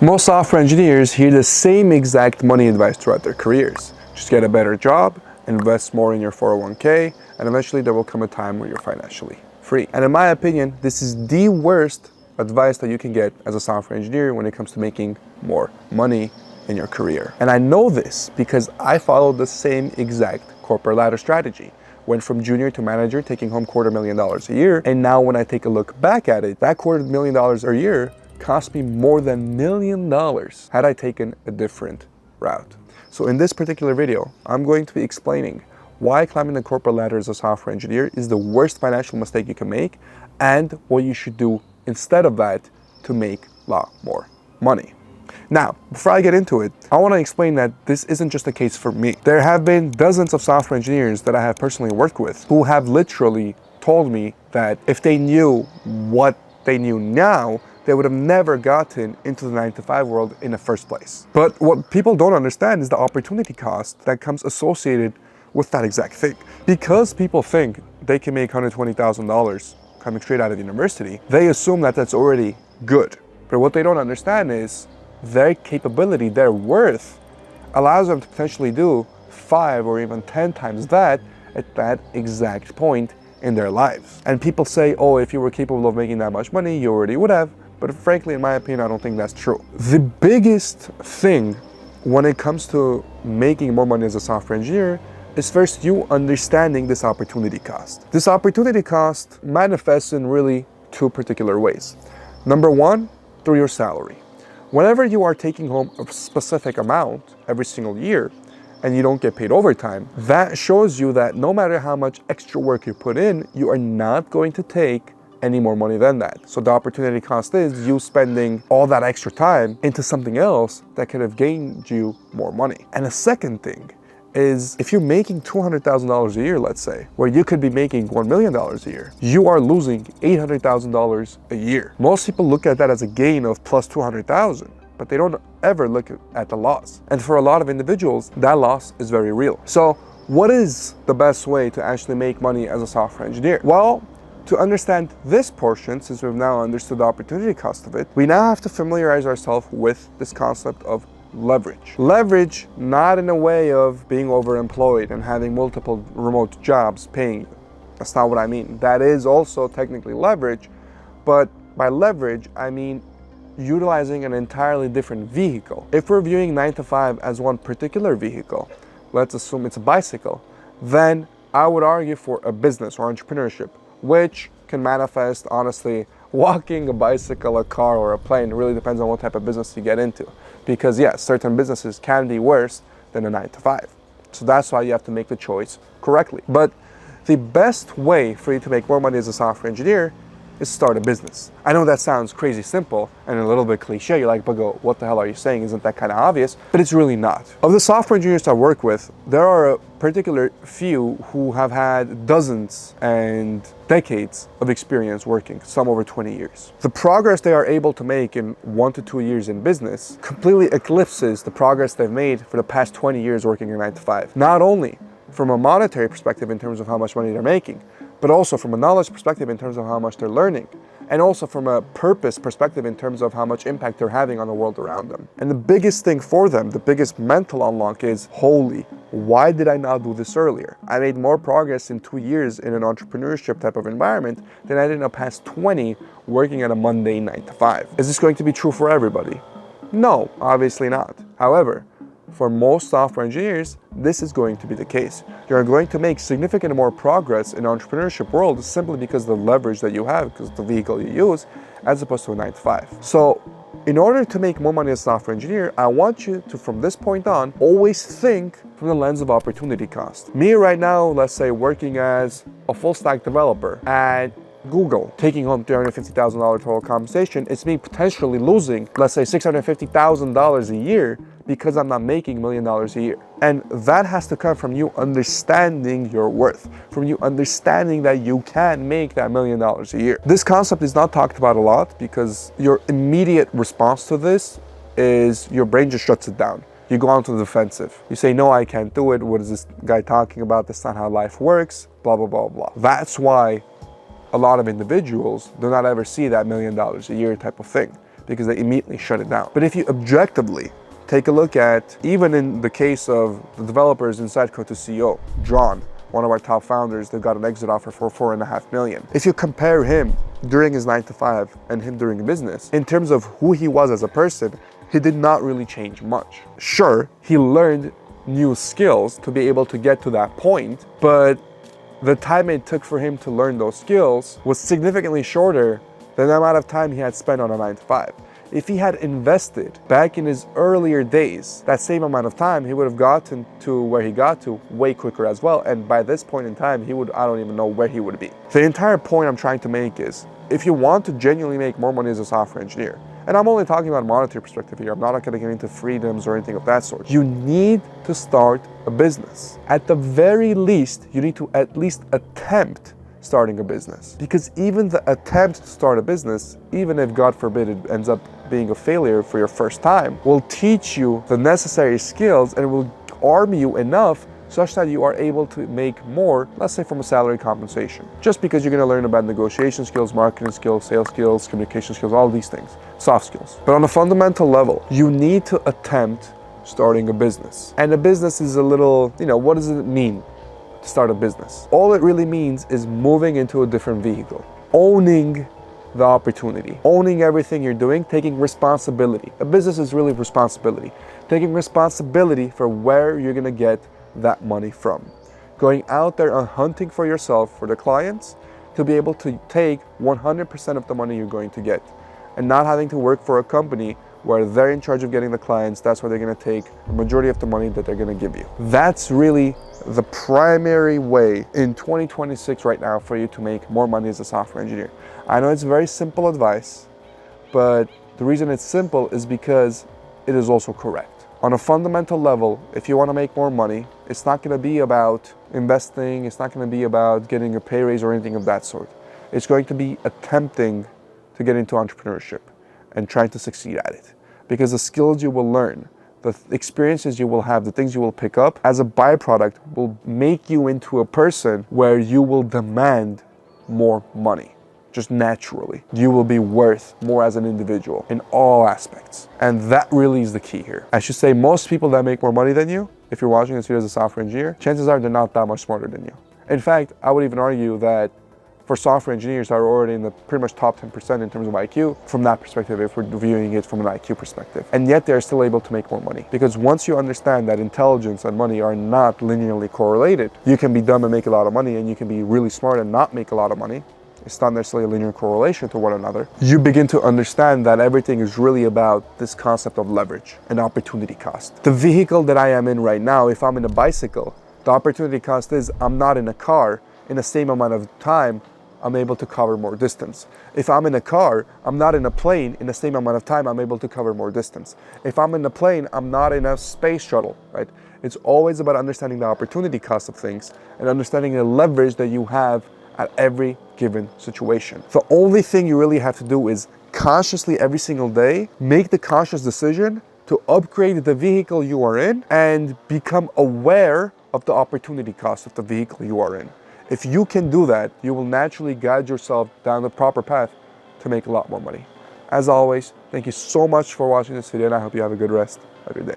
Most software engineers hear the same exact money advice throughout their careers. Just get a better job, invest more in your 401k, and eventually there will come a time where you're financially free. And in my opinion, this is the worst advice that you can get as a software engineer when it comes to making more money in your career. And I know this because I followed the same exact corporate ladder strategy. Went from junior to manager, taking home $250,000 a year. And now when I take a look back at it, that $250,000 a year cost me more than $1 million had I taken a different route. So in this particular video, I'm going to be explaining why climbing the corporate ladder as a software engineer is the worst financial mistake you can make and what you should do instead of that to make a lot more money. Now, before I get into it, I want to explain that this isn't just a case for me. There have been dozens of software engineers that I have personally worked with who have literally told me that if they knew what they knew now, they would have never gotten into the 9-to-5 world in the first place. But what people don't understand is the opportunity cost that comes associated with that exact thing. Because people think they can make $120,000 coming straight out of university, they assume that that's already good. But what they don't understand is their capability, their worth, allows them to potentially do 5 or even 10 times that at that exact point in their lives. And people say, oh, if you were capable of making that much money, you already would have. But frankly, in my opinion, I don't think that's true. The biggest thing when it comes to making more money as a software engineer is first you understanding this opportunity cost. This opportunity cost manifests in really 2 particular ways. Number 1, through your salary. Whenever you are taking home a specific amount every single year and you don't get paid overtime, that shows you that no matter how much extra work you put in, you are not going to take any more money than that. So the opportunity cost is you spending all that extra time into something else that could have gained you more money. And the second thing is if you're making $200,000 a year, let's say, where you could be making $1 million a year, you are losing $800,000 a year. Most people look at that as a gain of plus $200,000, but they don't ever look at the loss. And for a lot of individuals, that loss is very real. So what is the best way to actually make money as a software engineer? Well, to understand this portion, since we've now understood the opportunity cost of it, we now have to familiarize ourselves with this concept of leverage. Leverage, not in a way of being overemployed and having multiple remote jobs paying you. That's not what I mean. That is also technically leverage, but by leverage, I mean utilizing an entirely different vehicle. If we're viewing 9-to-5 as one particular vehicle, let's assume it's a bicycle, then I would argue for a business or entrepreneurship, which can manifest, honestly, walking, a bicycle, a car, or a plane. It really depends on what type of business you get into. Because yes, certain businesses can be worse than a 9-to-5. So that's why you have to make the choice correctly. But the best way for you to make more money as a software engineer is start a business. I know that sounds crazy simple and a little bit cliche. You're like, Bago, what the hell are you saying? Isn't that kind of obvious? But it's really not. Of the software engineers I work with, there are a particular few who have had dozens and decades of experience working, some over 20 years. The progress they are able to make in 1 to 2 years in business completely eclipses the progress they've made for the past 20 years working in 9-to-5. Not only from a monetary perspective in terms of how much money they're making, but also from a knowledge perspective in terms of how much they're learning, and also from a purpose perspective in terms of how much impact they're having on the world around them. And the biggest thing for them, the biggest mental unlock is, holy, why did I not do this earlier? I made more progress in 2 years in an entrepreneurship type of environment than I did in the past 20 working at a mundane 9-to-5. Is this going to be true for everybody? No, obviously not. However, for most software engineers, this is going to be the case. You're going to make significant more progress in the entrepreneurship world simply because of the leverage that you have, because of the vehicle you use, as opposed to a 9-to-5. So in order to make more money as a software engineer, I want you to, from this point on, always think from the lens of opportunity cost. Me right now, let's say working as a full stack developer at Google, taking home $350,000 total compensation, it's me potentially losing, let's say $650,000 a year because I'm not making $1 million a year. And that has to come from you understanding your worth, from you understanding that you can make that $1 million a year. This concept is not talked about a lot because your immediate response to this is your brain just shuts it down. You go onto the defensive. You say, no, I can't do it. What is this guy talking about? That's not how life works, blah, blah, blah, blah. That's why a lot of individuals do not ever see that $1 million a year type of thing, because they immediately shut it down. But if you objectively take a look at, even in the case of the developers inside Code2CEO, John, one of our top founders that got an exit offer for $4.5 million. If you compare him during his 9 to 5 and him during business, in terms of who he was as a person, he did not really change much. Sure, he learned new skills to be able to get to that point, but the time it took for him to learn those skills was significantly shorter than the amount of time he had spent on a 9 to 5. If he had invested back in his earlier days, that same amount of time, he would have gotten to where he got to way quicker as well. And by this point in time, I don't even know where he would be. The entire point I'm trying to make is, if you want to genuinely make more money as a software engineer, and I'm only talking about a monetary perspective here, I'm not going to get into freedoms or anything of that sort. You need to start a business. At the very least, you need to at least attempt starting a business. Because even the attempt to start a business, even if God forbid it ends up being a failure for your first time, will teach you the necessary skills and will arm you enough such that you are able to make more, let's say from a salary compensation. Just because you're going to learn about negotiation skills, marketing skills, sales skills, communication skills, all these things, soft skills. But on a fundamental level, you need to attempt starting a business. And a business is a little, what does it mean to start a business? All it really means is moving into a different vehicle, owning the opportunity, owning everything you're doing, taking responsibility. A business is really responsibility. Taking responsibility for where you're going to get that money from. Going out there and hunting for yourself, for the clients, to be able to take 100% of the money you're going to get, and not having to work for a company where they're in charge of getting the clients. That's where they're going to take the majority of the money that they're going to give you. That's really the primary way in 2026 right now for you to make more money as a software engineer. I know it's very simple advice, but the reason it's simple is because it is also correct. On a fundamental level, if you want to make more money, it's not going to be about investing, it's not going to be about getting a pay raise or anything of that sort. It's going to be attempting to get into entrepreneurship and trying to succeed at it. Because the skills you will learn, the experiences you will have, the things you will pick up as a byproduct will make you into a person where you will demand more money. Just naturally. You will be worth more as an individual in all aspects. And that really is the key here. I should say most people that make more money than you, if you're watching this video as a software engineer, chances are they're not that much smarter than you. In fact, I would even argue that for software engineers that are already in the pretty much top 10% in terms of IQ, from that perspective, if we're viewing it from an IQ perspective. And yet they're still able to make more money. Because once you understand that intelligence and money are not linearly correlated, you can be dumb and make a lot of money, and you can be really smart and not make a lot of money. It's not necessarily a linear correlation to one another. You begin to understand that everything is really about this concept of leverage and opportunity cost. The vehicle that I am in right now, if I'm in a bicycle, the opportunity cost is I'm not in a car in the same amount of time. I'm able to cover more distance. If I'm in a car, I'm not in a plane in the same amount of time. I'm able to cover more distance. If I'm in a plane, I'm not in a space shuttle, right? It's always about understanding the opportunity cost of things and understanding the leverage that you have at every given situation. The only thing you really have to do is consciously every single day, make the conscious decision to upgrade the vehicle you are in and become aware of the opportunity cost of the vehicle you are in. If you can do that, you will naturally guide yourself down the proper path to make a lot more money. As always, thank you so much for watching this video, and I hope you have a good rest of your day.